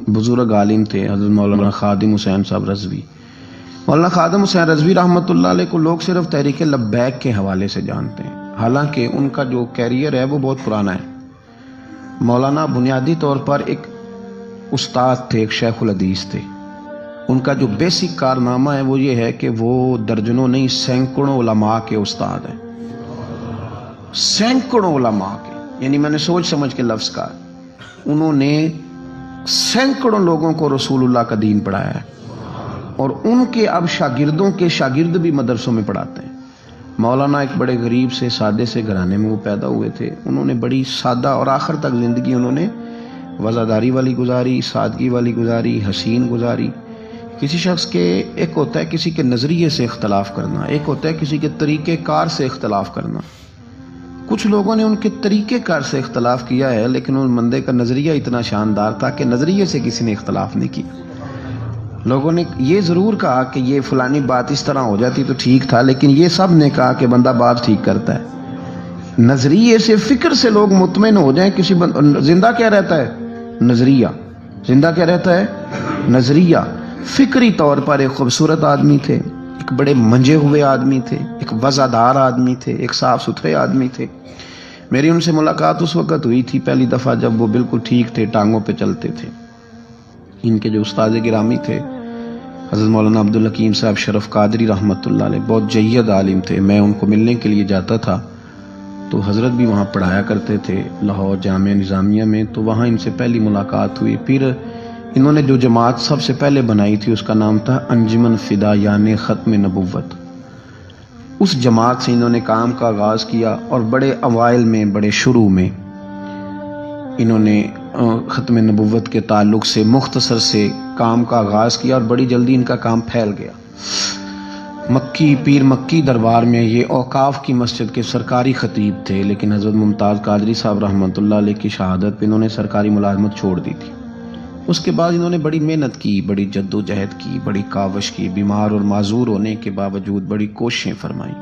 بزرگ عالم تھے حضرت مولانا خادم حسین صاحب رضوی۔ مولانا خادم حسین رضوی رحمۃ اللہ علیہ کو لوگ صرف تحریک لبیک کے حوالے سے جانتے ہیں، حالانکہ ان کا جو کیریئر ہے وہ بہت پرانا ہے۔ مولانا بنیادی طور پر ایک استاد تھے، ایک شیخ الحدیث تھے۔ ان کا جو بیسک کارنامہ ہے وہ یہ ہے کہ وہ درجنوں نہیں سینکڑوں علماء کے استاد ہیں، سینکڑوں علماء کے، یعنی میں نے سوچ سمجھ کے لفظ کہا، انہوں نے سینکڑوں لوگوں کو رسول اللہ کا دین پڑھایا ہے، اور ان کے اب شاگردوں کے شاگرد بھی مدرسوں میں پڑھاتے ہیں۔ مولانا ایک بڑے غریب سے سادے سے گھرانے میں وہ پیدا ہوئے تھے، انہوں نے بڑی سادہ اور آخر تک زندگی انہوں نے وزاداری والی گزاری، سادگی والی گزاری، حسین گزاری۔ کسی شخص کے ایک ہوتا ہے کسی کے نظریے سے اختلاف کرنا، ایک ہوتا ہے کسی کے طریقہ کار سے اختلاف کرنا۔ کچھ لوگوں نے ان کے طریقہ کار سے اختلاف کیا ہے، لیکن ان بندے کا نظریہ اتنا شاندار تھا کہ نظریے سے کسی نے اختلاف نہیں کیا۔ لوگوں نے یہ ضرور کہا کہ یہ فلانی بات اس طرح ہو جاتی تو ٹھیک تھا، لیکن یہ سب نے کہا کہ بندہ بات ٹھیک کرتا ہے۔ نظریے سے، فکر سے لوگ مطمئن ہو جائیں کسی زندہ کیا رہتا ہے؟ نظریہ۔ زندہ کیا رہتا ہے؟ نظریہ۔ فکری طور پر ایک خوبصورت آدمی تھے، ایک بڑے منجے ہوئے آدمی تھے، ایک وزادار آدمی تھے، ایک صاف ستھرے آدمی تھے۔ میری ان سے ملاقات اس وقت ہوئی تھی پہلی دفعہ جب وہ بالکل ٹھیک تھے، ٹانگوں پہ چلتے تھے۔ ان کے جو استاد گرامی تھے حضرت مولانا عبدالحکیم صاحب شرف قادری رحمۃ اللہ علیہ، بہت جید عالم تھے۔ میں ان کو ملنے کے لیے جاتا تھا تو حضرت بھی وہاں پڑھایا کرتے تھے لاہور جامعہ نظامیہ میں، تو وہاں ان سے پہلی ملاقات ہوئی۔ پھر انہوں نے جو جماعت سب سے پہلے بنائی تھی اس کا نام تھا انجمن فدا یعنی ختم نبوت۔ اس جماعت سے انہوں نے کام کا آغاز کیا، اور بڑے اوائل میں، بڑے شروع میں انہوں نے ختم نبوت کے تعلق سے مختصر سے کام کا آغاز کیا، اور بڑی جلدی ان کا کام پھیل گیا۔ مکی پیر مکی دربار میں یہ اوقاف کی مسجد کے سرکاری خطیب تھے، لیکن حضرت ممتاز قادری صاحب رحمۃ اللہ علیہ کی شہادت پہ انہوں نے سرکاری ملازمت چھوڑ دی تھی۔ اس کے بعد انہوں نے بڑی محنت کی، بڑی جد و جہد کی، بڑی کاوش کی، بیمار اور معذور ہونے کے باوجود بڑی کوششیں فرمائیں،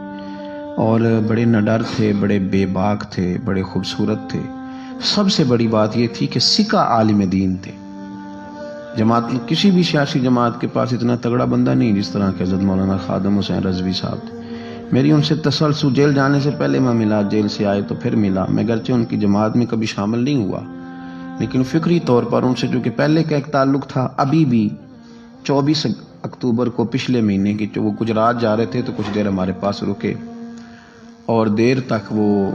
اور بڑے نڈر تھے، بڑے بے باک تھے، بڑے خوبصورت تھے۔ سب سے بڑی بات یہ تھی کہ سکہ عالم دین تھے۔ جماعت کسی بھی سیاسی جماعت کے پاس اتنا تگڑا بندہ نہیں جس طرح کہ حضرت مولانا خادم حسین رضوی صاحب تھے۔ میری ان سے تسلسل جیل جانے سے پہلے میں ملا، جیل سے آئے تو پھر ملا۔ میں گرچہ ان کی جماعت میں کبھی شامل نہیں ہوا، لیکن فکری طور پر ان سے جو کہ پہلے کا ایک تعلق تھا، ابھی بھی 24 اکتوبر کو پچھلے مہینے کی وہ گجرات جا رہے تھے تو کچھ دیر ہمارے پاس رکے، اور دیر تک وہ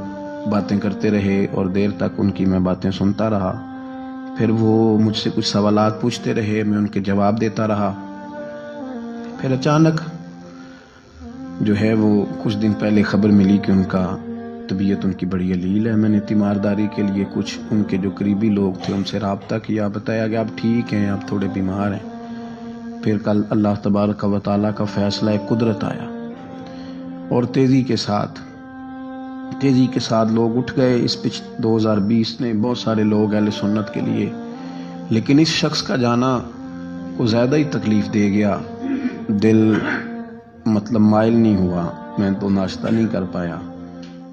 باتیں کرتے رہے، اور دیر تک ان کی میں باتیں سنتا رہا۔ پھر وہ مجھ سے کچھ سوالات پوچھتے رہے، میں ان کے جواب دیتا رہا۔ پھر اچانک جو ہے وہ کچھ دن پہلے خبر ملی کہ ان کا طبیعت ان کی بڑی علیل ہے۔ میں نے تیمارداری کے لیے کچھ ان کے جو قریبی لوگ تھے ان سے رابطہ کیا، بتایا کہ آپ ٹھیک ہیں، آپ تھوڑے بیمار ہیں۔ پھر کل اللہ تبارک و تعالیٰ کا فیصلہ قدرت آیا، اور تیزی کے ساتھ لوگ اٹھ گئے۔ اس 2020 نے بہت سارے لوگ اہل سنت کے لیے، لیکن اس شخص کا جانا کو زیادہ ہی تکلیف دے گیا۔ دل مائل نہیں ہوا، میں تو ناشتہ نہیں کر پایا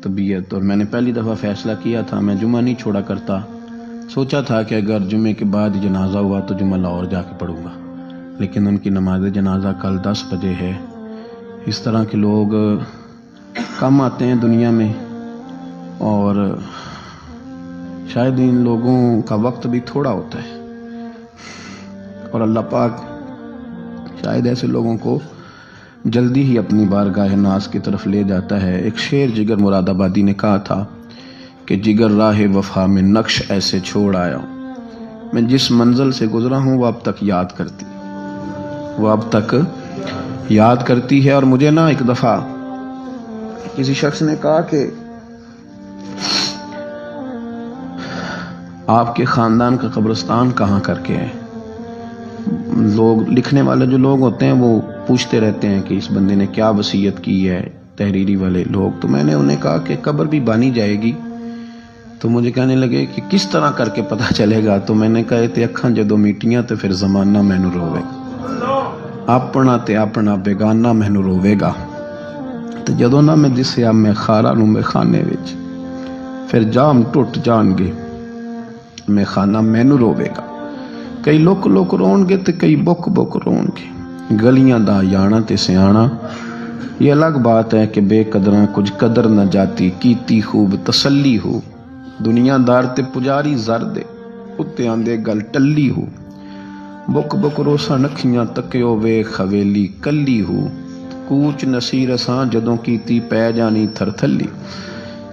طبیعت، اور میں نے پہلی دفعہ فیصلہ کیا تھا میں جمعہ نہیں چھوڑا کرتا۔ سوچا تھا کہ اگر جمعے کے بعد جنازہ ہوا تو جمعہ لاہور جا کے پڑھوں گا، لیکن ان کی نماز جنازہ کل 10 بجے ہے۔ اس طرح کے لوگ کم آتے ہیں دنیا میں، اور شاید ان لوگوں کا وقت بھی تھوڑا ہوتا ہے، اور اللہ پاک شاید ایسے لوگوں کو جلدی ہی اپنی بارگاہ ناز کی طرف لے جاتا ہے۔ ایک شعر جگر مراد آبادی نے کہا تھا کہ جگر راہ وفا میں نقش ایسے چھوڑ آیا ہوں، میں جس منزل سے گزرا ہوں وہ اب تک یاد کرتی ہے۔ اور مجھے نا ایک دفعہ کسی شخص نے کہا کہ آپ کے خاندان کا قبرستان کہاں کر کے ہے؟ لوگ لکھنے والے جو لوگ ہوتے ہیں وہ پوچھتے رہتے ہیں کہ اس بندے نے کیا وصیت کی ہے، تحریری والے لوگ۔ تو میں نے انہیں کہا کہ قبر بھی بانی جائے گی۔ تو مجھے کہنے لگے کہ کس طرح کر کے پتہ چلے گا؟ تو میں نے کہا تے اکھاں جدوں میٹیاں تے پھر زمانہ مینوں روے گا، اپنا تے اپنا بیگانہ مینوں روے گا، تے جدوں نہ میں دسیا میں خارا نوں میں خانے وچ، پھر جام ٹوٹ جان گے میں خانہ مینوں روے گا۔ کئی لک لک رون گے تے کئی بک بک رون گے، گلیاں دا یانا تے سیانا۔ یہ الگ بات ہے کہ بے قدراں کچھ قدر نہ جاتی، کیتی خوب تسلی ہو۔ دنیا دار تے پجاری زر دے، اتے آندے گل ٹلی ہو۔ بک بک روسا نکھیاں تکیو وے خویلی کلی ہو۔ کوچ نصیر اساں جدوں کیتی پے جانی تھر تھلی۔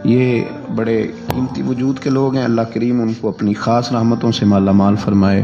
یہ بڑے قیمتی وجود کے لوگ ہیں، اللہ کریم ان کو اپنی خاص رحمتوں سے مالا مال فرمائے۔